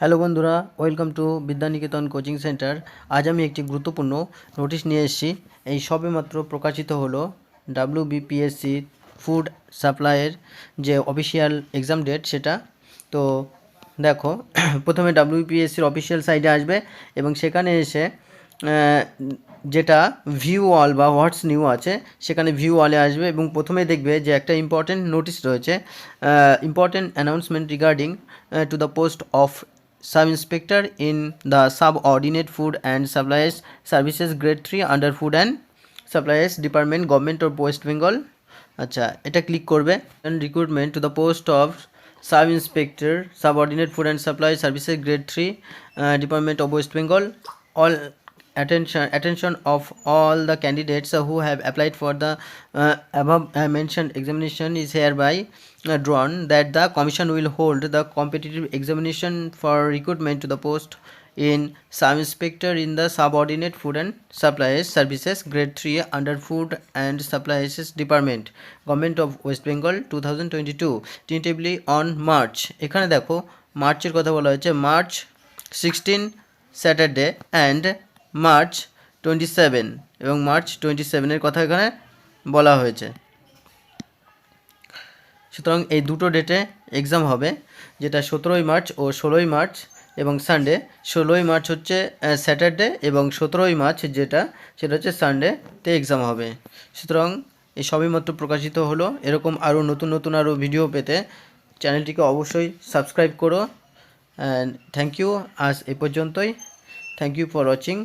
Hello বন্ধুরা, welcome to Vidyaniketan coaching centre. আজ আমি একটি গুরুত্বপূর্ণ নোটিশ নিয়ে এসেছি। এই সবেমাত্র প্রকাশিত হলো WBPSC ফুড সাপ্লাইয়ের যে অফিসিয়াল এক্সাম ডেট সেটা। তো দেখো, প্রথমে WBPSCর অফিসিয়াল সাইটে আসবে এবং সেখানে এসে যেটা ভিউ অল বা হোয়াটস নিউ আছে সেখানে ভিউ অলে আসবে এবং প্রথমে দেখবে যে একটা ইম্পর্টেন্ট নোটিশ রয়েছে, important announcement regarding to the post of sub inspector in the subordinate food and supplies services grade 3 under food and supplies department government of West Bengal. আচ্ছা, এটা ক্লিক করবে। Recruitment to the post of sub inspector subordinate food and supply services grade 3 department of West Bengal. All attention of all the candidates who have applied for the above mentioned examination is hereby drawn that the commission will hold the competitive examination for recruitment to the post in sub inspector in the subordinate food and supplies services grade 3 under food and supplies department government of west bengal 2022 tentatively on march। এখানে দেখো মার্চের কথা বলা হয়েছে, March 16 Saturday and March 27 এবং March 27-এর কথা এখানে বলা হয়েছে। সুতরাং এই দুটো ডেটে এক্সাম হবে, যেটা 17ই মার্চ ও 16ই মার্চ এবং সানডে। 16ই মার্চ হচ্ছে স্যাটারডে এবং 17ই মার্চ সেটা হচ্ছে সানডেতে এক্সাম হবে। সুতরাং এই সবই মাত্র প্রকাশিত হলো। এরকম আরও নতুন আরও ভিডিও পেতে চ্যানেলটিকে অবশ্যই সাবস্ক্রাইব করো। And thank you. আজ এই পর্যন্তই। Thank you for watching.